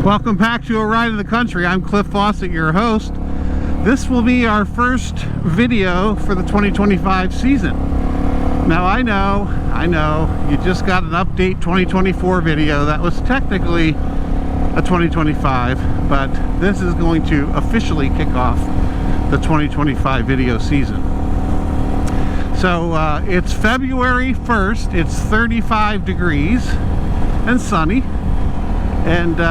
Welcome back to A Ride in the Country. I'm Cliff Fawcett, your host. This will be our first video for the 2025 season. Now I know, you just got an update 2024 video that was technically a 2025, but this is going to officially kick off the 2025 video season. So it's February 1st, it's 35 degrees and sunny, and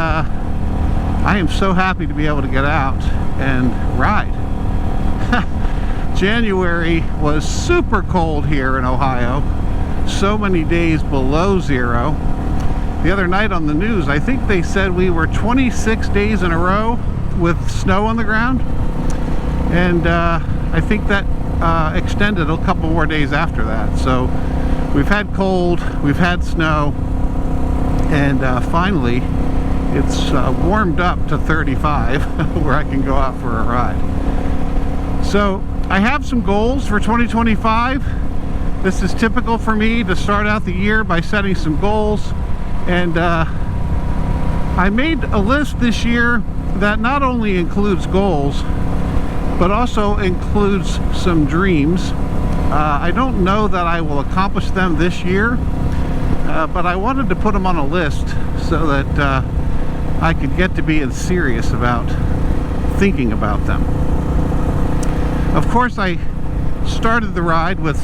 I am so happy to be able to get out and ride. January was super cold here in Ohio, so many days below zero. The other night on the news, I think they said we were 26 days in a row with snow on the ground, and I think that extended a couple more days after that. So we've had cold, we've had snow, and finally it's warmed up to 35 where I can go out for a ride. So I have some goals for 2025. This is typical for me to start out the year by setting some goals, and I made a list this year that not only includes goals but also includes some dreams. I don't know that I will accomplish them this year, but I wanted to put them on a list so that I could get to being serious about thinking about them. Of course, I started the ride with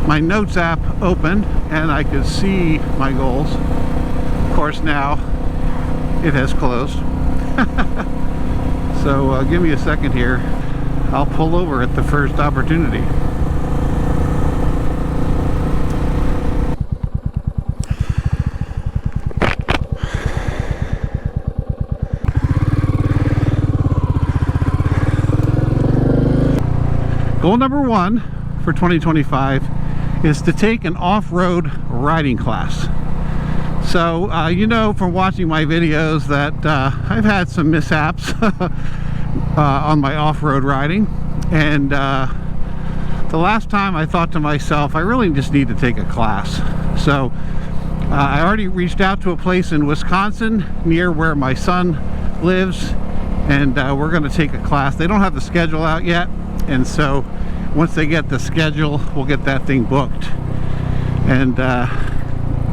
my notes app open and I could see my goals. Of course, now it has closed. So give me a second here. I'll pull over at the first opportunity. Goal number one for 2025 is to take an off-road riding class. So you know from watching my videos that I've had some mishaps on my off-road riding, and the last time I thought to myself, I really just need to take a class. So I already reached out to a place in Wisconsin near where my son lives, and we're going to take a class. They don't have the schedule out yet, and so once they get the schedule, we'll get that thing booked and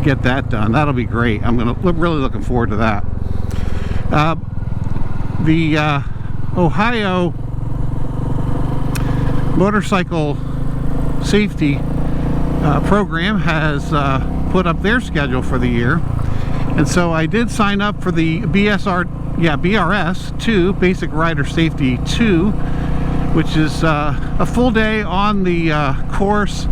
get that done. That'll be great. I'm really looking forward to that. The Ohio Motorcycle Safety Program has put up their schedule for the year, and so I did sign up for the BRS 2, Basic Rider Safety 2, which is a full day on the course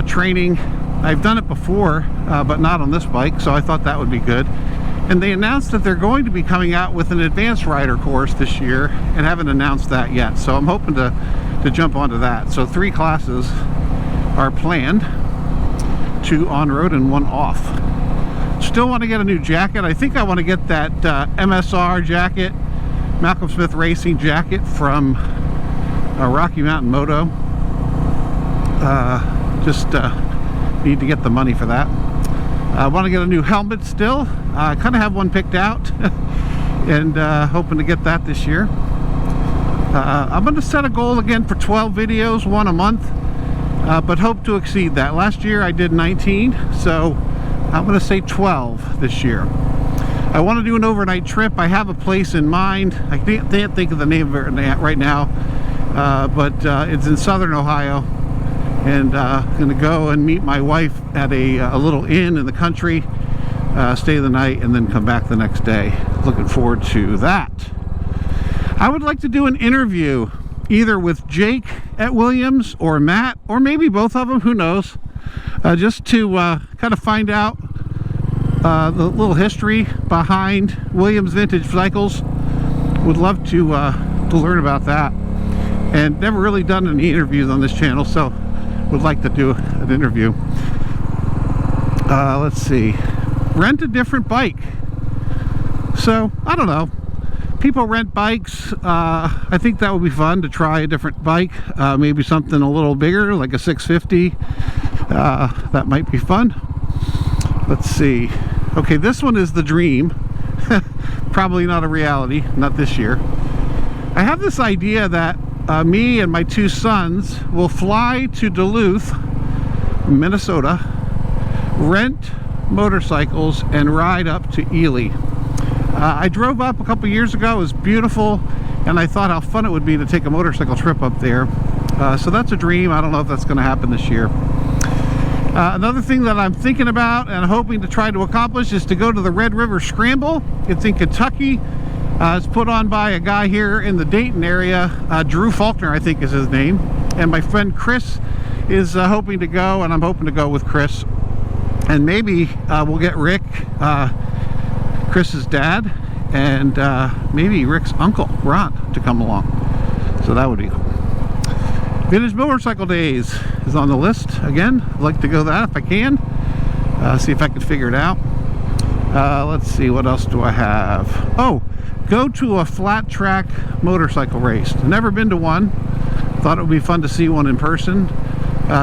training. I've done it before, but not on this bike, so I thought that would be good. And they announced that they're going to be coming out with an advanced rider course this year, and haven't announced that yet. So I'm hoping to jump onto that. So 3 classes are planned, 2 on-road and 1 off. Still want to get a new jacket. I think I want to get that MSR jacket, Malcolm Smith Racing jacket from Rocky Mountain Moto. Just need to get the money for that. I want to get a new helmet still. I kind of have one picked out and hoping to get that this year. I'm going to set a goal again for 12 videos, 1 a month, but hope to exceed that. Last year I did 19, so I'm going to say 12 this year. I want to do an overnight trip. I have a place in mind. I can't think of the name of it right now, but it's in southern Ohio, and going to go and meet my wife at a little inn in the country, stay the night, and then come back the next day. Looking forward to that. I would like to do an interview either with Jake at Williams or Matt, or maybe both of them, who knows, just to kind of find out the little history behind Williams vintage cycles. Would love to learn about that, and never really done any interviews on this channel, so would like to do an interview. Let's see, rent a different bike. So I don't know, people rent bikes. I think that would be fun to try a different bike, maybe something a little bigger like a 650. That might be fun. Let's see. Okay, this one is the dream. probably not a reality, not this year. I have this idea that me and my two sons will fly to Duluth, Minnesota, rent motorcycles, and ride up to Ely. I drove up a couple years ago. It was beautiful, and I thought how fun it would be to take a motorcycle trip up there. So that's a dream. I don't know if that's going to happen this year. Another thing that I'm thinking about and hoping to try to accomplish is to go to the Red River Scramble. It's in Kentucky. It's put on by a guy here in the Dayton area. Drew Faulkner, I think is his name. And my friend Chris is hoping to go, and I'm hoping to go with Chris. And maybe we'll get Rick, Chris's dad, and maybe Rick's uncle, Ron, to come along. So that would be cool. Vintage Motorcycle Days is on the list again. I'd like to go that if I can. See if I can figure it out. Let's see, what else do I have? Oh, go to a flat track motorcycle race. Never been to one. Thought it would be fun to see one in person.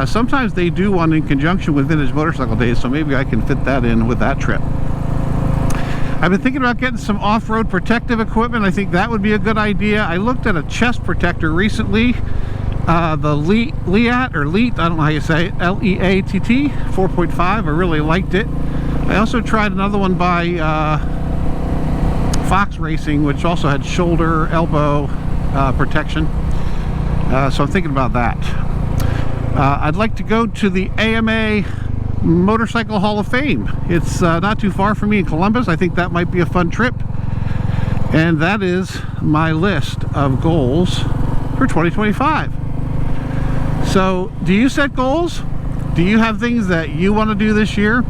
Sometimes they do one in conjunction with Vintage Motorcycle Days, so maybe I can fit that in with that trip. I've been thinking about getting some off-road protective equipment. I think that would be a good idea. I looked at a chest protector recently. The Leat, or Leat, I don't know how you say it, L-E-A-T-T 4.5. I really liked it. I also tried another one by Fox Racing, which also had shoulder, elbow protection. So I'm thinking about that. I'd like to go to the AMA Motorcycle Hall of Fame. It's not too far from me in Columbus. I think that might be a fun trip. And that is my list of goals for 2025. So, do you set goals? Do you have things that you want to do this year?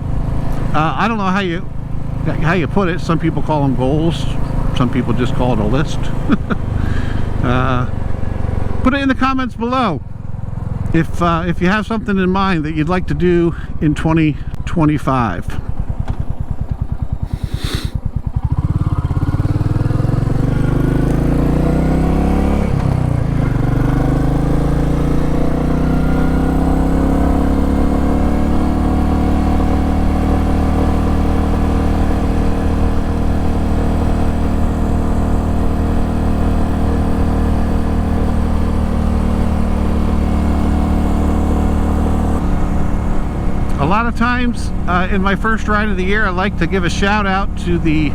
I don't know how you put it. Some people call them goals. Some people just call it a list. Put it in the comments below if you have something in mind that you'd like to do in 2025. A lot of times in my first ride of the year, I like to give a shout out to the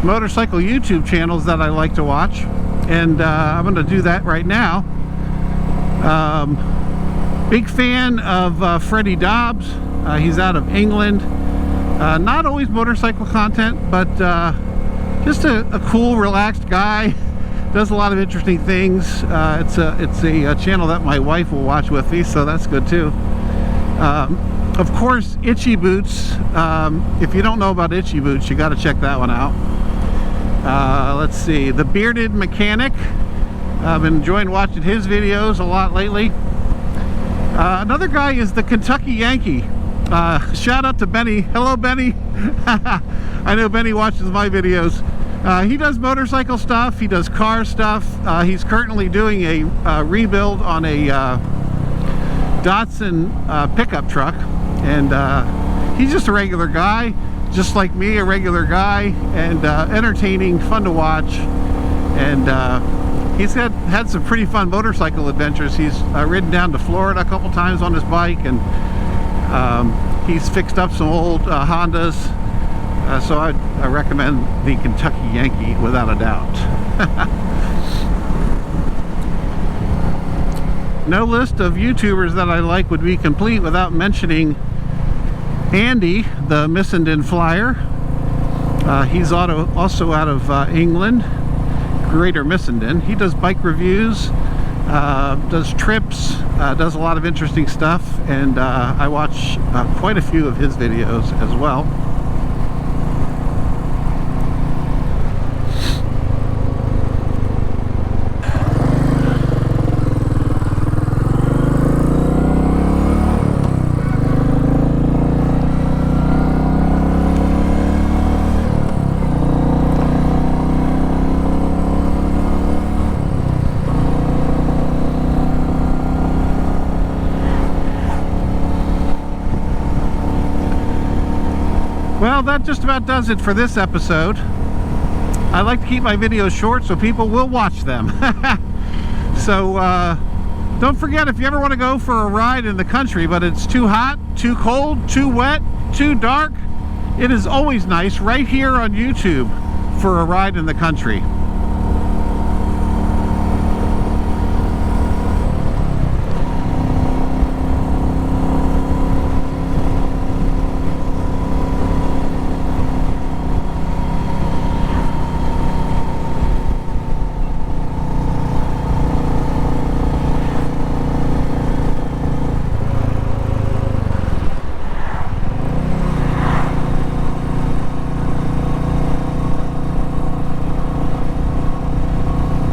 motorcycle YouTube channels that I like to watch, and I'm going to do that right now. Big fan of Freddie Dobbs. He's out of England. Not always motorcycle content, but just a cool, relaxed guy. Does a lot of interesting things. It's a channel that my wife will watch with me, so that's good too. Of course, Itchy Boots. If you don't know about Itchy Boots, you got to check that one out. Let's see, The Bearded Mechanic. I've been enjoying watching his videos a lot lately. Another guy is the Kentucky Yankee. Shout out to Benny. Hello, Benny. I know Benny watches my videos. He does motorcycle stuff. He does car stuff. He's currently doing a rebuild on a Datsun pickup truck. And he's just a regular guy, just like me, a regular guy, and entertaining, fun to watch. And he's had some pretty fun motorcycle adventures. He's ridden down to Florida a couple times on his bike, and he's fixed up some old Hondas. So I recommend the Kentucky Yankee without a doubt. No list of YouTubers that I like would be complete without mentioning Andy, the Missenden Flyer. He's also out of England, Greater Missenden. He does bike reviews, does trips, does a lot of interesting stuff, and I watch quite a few of his videos as well. Well, that just about does it for this episode. I like to keep my videos short so people will watch them. So don't forget, if you ever want to go for a ride in the country but it's too hot, too cold, too wet, too dark, it is always nice right here on YouTube for a ride in the country.